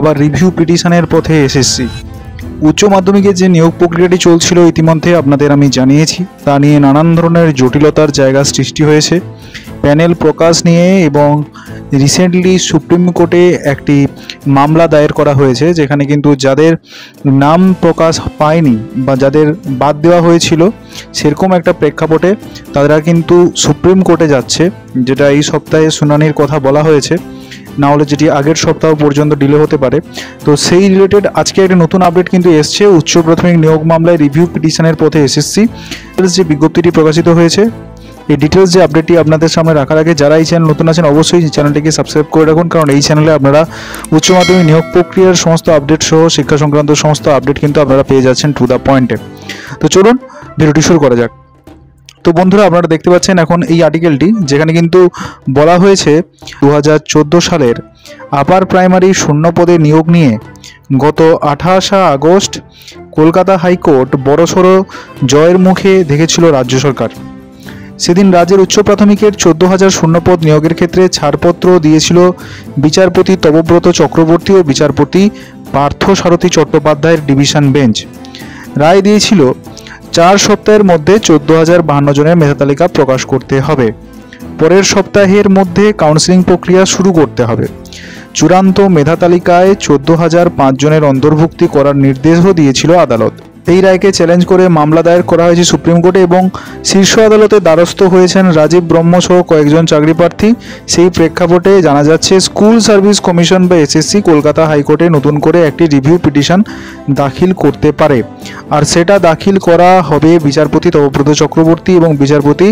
আবার রিভিউ পিটিশনের পথে এসএসসি। উচ্চ মাধ্যমিকের যে নিয়োগ প্রক্রিয়াটি চলছিল ইতিমধ্যে আপনাদের আমি জানিয়েছি, তা নিয়ে নানান ধরনের জটিলতার জায়গা সৃষ্টি হয়েছে। প্যানেল প্রকাশ নিয়ে এবং রিসেন্টলি সুপ্রিম কোর্টে একটি মামলা দায়ের করা হয়েছে, যেখানে কিন্তু যাদের নাম প্রকাশ পায়নি বা যাদের বাদ দেওয়া হয়েছিল সেরকম একটা প্রেক্ষাপটে তারা কিন্তু সুপ্রিম কোর্টে যাচ্ছে, যেটা এই সপ্তাহে শুনানির কথা বলা হয়েছে, না হলে যেটি আগের সপ্তাহ পর্যন্ত ডিলে হতে পারে। তো সেই রিলেটেড আজকে একটা নতুন আপডেট কিন্তু এসছে। উচ্চ প্রাথমিক নিয়োগ মামলায় রিভিউ পিটিশনের পথে এসএসসি যে বিজ্ঞপ্তিটি প্রকাশিত হয়েছে, এই ডিটেলস যে আপডেটটি আপনাদের সামনে রাখার আগে যারা এই চ্যানেল নতুন আছেন অবশ্যই চ্যানেলটিকে সাবস্ক্রাইব করে রাখুন, কারণ এই চ্যানেলে আপনারা উচ্চ মাধ্যমিক নিয়োগ প্রক্রিয়ার সমস্ত আপডেট সহ শিক্ষা সংক্রান্ত সমস্ত আপডেট কিন্তু আপনারা পেয়ে যাচ্ছেন টু দ্য পয়েন্টে। তো চলুন ভিডিওটি শুরু করা যাক। তো বন্ধুরা, আপনারা দেখতে পাচ্ছেন এখন এই আর্টিকেলটি, যেখানে কিন্তু বলা হয়েছে 2014 সালের আপার প্রাইমারি শূন্য পদে নিয়োগ নিয়ে গত 28 আগস্ট কলকাতা হাইকোর্ট বড়সড় জয়ের মুখে দেখেছিল রাজ্য সরকার। সেদিন রাজ্যের উচ্চ প্রাথমিকের 14,000 শূন্যপদ নিয়োগের ক্ষেত্রে ছাড়পত্র দিয়েছিল বিচারপতি তপব্রত চক্রবর্তী ও বিচারপতি পার্থ সারথী চট্টোপাধ্যায়ের ডিভিশন বেঞ্চ। রায় দিয়েছিল 4 সপ্তাহের মধ্যে 14,052 জনের মেধা তালিকা প্রকাশ করতে হবে। পরের সপ্তাহের মধ্যে কাউন্সেলিং প্রক্রিয়া শুরু করতে হবে। চূড়ান্ত মেধা তালিকায় 14,005 জনের অন্তর্ভুক্তি করার নির্দেশও দিয়েছিল আদালত। এই রায়কে চ্যালেঞ্জ করে মামলা দায়ের করা হয়েছে সুপ্রিম কোর্টে এবং শীর্ষ আদালতে দ্বারস্থ হয়েছেন রাজীব ব্রহ্ম সহ কয়েকজন চাকরি প্রার্থী। সেই প্রেক্ষাপটে জানা যাচ্ছে স্কুল সার্ভিস কমিশন বা এসএসসি কলকাতা হাইকোর্টে নতুন করে একটি রিভিউ পিটিশন দাখিল করতে পারে, আর সেটা দাখিল করা হবে বিচারপতি তপব্রত চক্রবর্তী এবং বিচারপতি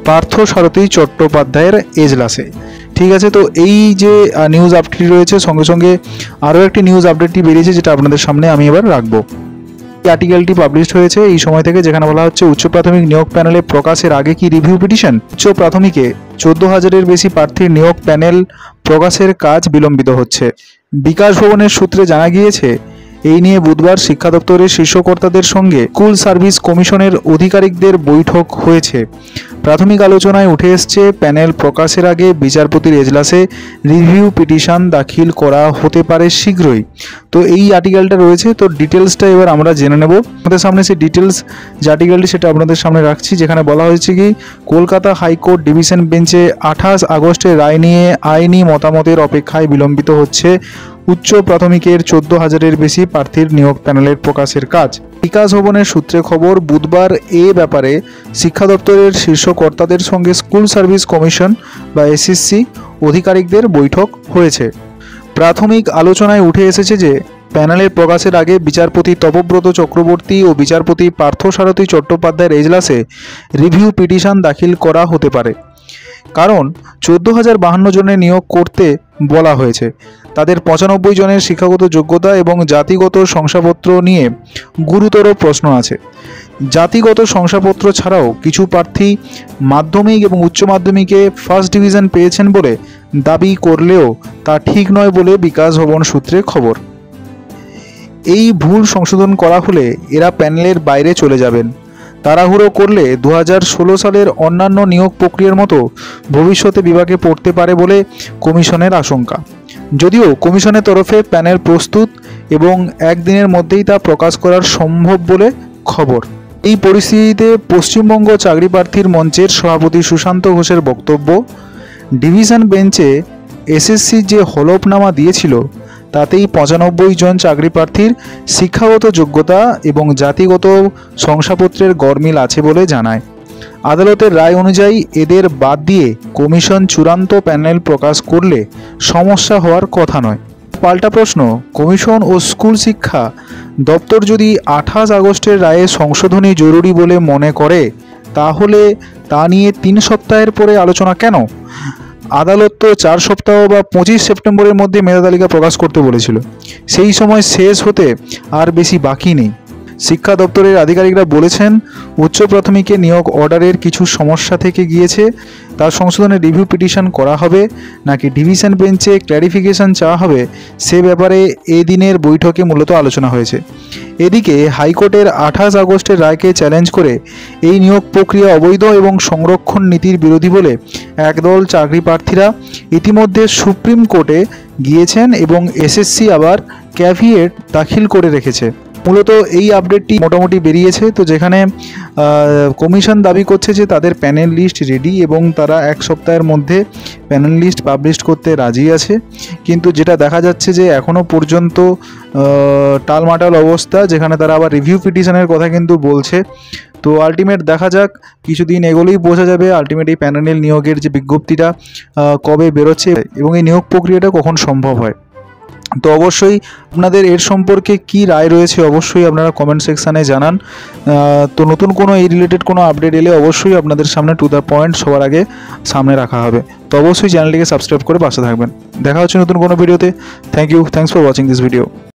পার্থ সারথী চট্টোপাধ্যায়ের এজলাসে। ঠিক আছে, তো এই যে নিউজ আপডেট রয়েছে, সঙ্গে সঙ্গে আরও একটি নিউজ আপডেটটি বেরিয়েছে, যেটা আপনাদের সামনে আমি এবার রাখবো। আর্টিকেলটি পাবলিশড হয়েছে এই সময় থেকে, যেখানে বলা হচ্ছে উচ্চ প্রাথমিক নিয়োগ প্যানেলে প্রকাশের আগে কি রিভিউ পিটিশন। উচ্চ প্রাথমিকে 14,000-এর বেশি প্রার্থীর নিয়োগ প্যানেল প্রকাশের কাজ বিলম্বিত হচ্ছে। বিকাশ ভবনের সূত্রে জানা গিয়েছে, এই নিয়ে বুধবার শিক্ষা দপ্তরের শীর্ষ কর্তাদের সঙ্গে স্কুল সার্ভিস কমিশনের আধিকারিকদের বৈঠক হয়েছে। প্রাথমিক আলোচনায় উঠে এসছে প্যানেল প্রকাশের আগে বিচারপতির এজলাসে রিভিউ পিটিশন দাখিল করা হতে পারে শীঘ্রই। তো এই আর্টিকেলটা রয়েছে, তো ডিটেলসটা এবার আমরা জেনে নেব। আমাদের সামনে সেই ডিটেলস যে আর্টিকেলটি সেটা আপনাদের সামনে রাখছি, যেখানে বলা হয়েছে কি কলকাতা হাইকোর্ট ডিভিশন বেঞ্চে 28 আগস্টের রায় নিয়ে আইনি মতামতের অপেক্ষায় বিলম্বিত হচ্ছে উচ্চ প্রাথমিকের 14,000-এর বেশি প্রার্থীর নিয়োগ প্যানেলের প্রকাশের কাজ। বিকাশ ভবনের সূত্রে খবর, বুধবার এ ব্যাপারে শিক্ষা দপ্তরের শীর্ষ কর্তাদের সঙ্গে স্কুল সার্ভিস কমিশন বা এসএসসি আধিকারিকদের বৈঠক হয়েছে। প্রাথমিক আলোচনায় উঠে এসেছে যে প্যানেলের প্রকাশের আগে বিচারপতি তপব্রত চক্রবর্তী ও বিচারপতি পার্থ সারথী চট্টোপাধ্যায়ের এজলাসে রিভিউ পিটিশন দাখিল করা হতে পারে, কারণ 14,052 জনের নিয়োগ করতে বলা হয়েছে। তাদের 95 জনের শিক্ষাগত যোগ্যতা এবং জাতিগত শংসাপত্র নিয়ে গুরুতর প্রশ্ন আছে। জাতিগত শংসাপত্র ছাড়াও কিছু প্রার্থী মাধ্যমিক এবং উচ্চ মাধ্যমিকে ফার্স্ট ডিভিশন পেয়েছেন বলে দাবি করলেও তা ঠিক নয় বলে বিকাশ ভবন সূত্রে খবর। এই ভুল সংশোধন করা হলে এরা প্যানেলের বাইরে চলে যাবেন। তাড়াহুড়ো করলে 2016 সালের অন্যান্য নিয়োগ প্রক্রিয়ার মতো ভবিষ্যতে বিভাগে পড়তে পারে বলে কমিশনের আশঙ্কা। যদিও কমিশনের তরফে প্যানেল প্রস্তুত এবং একদিনের মধ্যেই তা প্রকাশ করা সম্ভব বলে খবর। এই পরিস্থিতিতে পশ্চিমবঙ্গ চাকরি প্রার্থীর মঞ্চের সভাপতি সুশান্ত ঘোষের বক্তব্য, ডিভিশন বেঞ্চে এসএসসি যে হলফনামা দিয়েছিল তাতেই 95 জন চাকরি প্রার্থীর শিক্ষাগত যোগ্যতা এবং জাতিগত শংসাপত্রের গরমিল আছে বলে জানায়। আদালতের রায় অনুযায়ী এদের বাদ দিয়ে কমিশন চূড়ান্ত প্যানেল প্রকাশ করলে সমস্যা হওয়ার কথা নয়। পাল্টা প্রশ্ন, কমিশন ও স্কুল শিক্ষা দপ্তর যদি 28 আগস্টের রায়ে সংশোধনী জরুরি বলে মনে করে, তাহলে তা নিয়ে 3 সপ্তাহের পরে আলোচনা কেন? আদালত তো 4 সপ্তাহ বা 25 সেপ্টেম্বরের মধ্যে মেধা তালিকা প্রকাশ করতে বলেছিল। সেই সময় শেষ হতে আর বেশি বাকি নেই। শিক্ষা দপ্তরের আধিকারিকরা বলেছেন, উচ্চ প্রাথমিকে নিয়োগ অর্ডারের কিছু সমস্যা থেকে গিয়েছে, তার সংশোধনে রিভিউ পিটিশন করা হবে নাকি ডিভিশন বেঞ্চে ক্ল্যারিফিকেশন চাওয়া হবে, সে ব্যাপারে এদিনের বৈঠকে মূলত আলোচনা হয়েছে। এদিকে হাইকোর্টের 28 আগস্টের রায়কে চ্যালেঞ্জ করে এই নিয়োগ প্রক্রিয়া অবৈধ এবং সংরক্ষণ নীতির বিরোধী বলে একদল চাকরি প্রার্থীরা ইতিমধ্যে সুপ্রিম কোর্টে গিয়েছেন এবং এসএসসি আবার ক্যাভিয়েট দাখিল করে রেখেছে। মূলত এই আপডেটটি মোটামুটি বেরিয়েছে, তো যেখানে কমিশন দাবি করছে যে তাদের প্যানেল লিস্ট রেডি এবং তারা 1 সপ্তাহের মধ্যে প্যানেল লিস্ট পাবলিশ করতে রাজি আছে। কিন্তু যেটা দেখা যাচ্ছে যে এখনও পর্যন্ত টালমাটাল অবস্থা, যেখানে তারা আবার রিভিউ পিটিশনের কথা কিন্তু বলছে। তো আলটিমেট দেখা যাক, কিছুদিন এগোলেই বোঝা যাবে আলটিমেট এই প্যানেল নিয়োগের যে বিজ্ঞপ্তিটা কবে বেরোচ্ছে এবং এই নিয়োগ প্রক্রিয়াটা কখন সম্ভব হয়। তো অবশ্যই আপনাদের এর সম্পর্কে কি রায় রয়েছে অবশ্যই আপনারা কমেন্ট সেকশানে জানান। তো নতুন কোনো এই রিলেটেড কোনো আপডেট এলে অবশ্যই আপনাদের সামনে টু দ্য পয়েন্ট সবার আগে সামনে রাখা হবে। তো অবশ্যই চ্যানেলটিকে সাবস্ক্রাইব করে পাশে থাকবেন। দেখা হচ্ছে নতুন কোনো ভিডিওতে। Thanks for watching this video.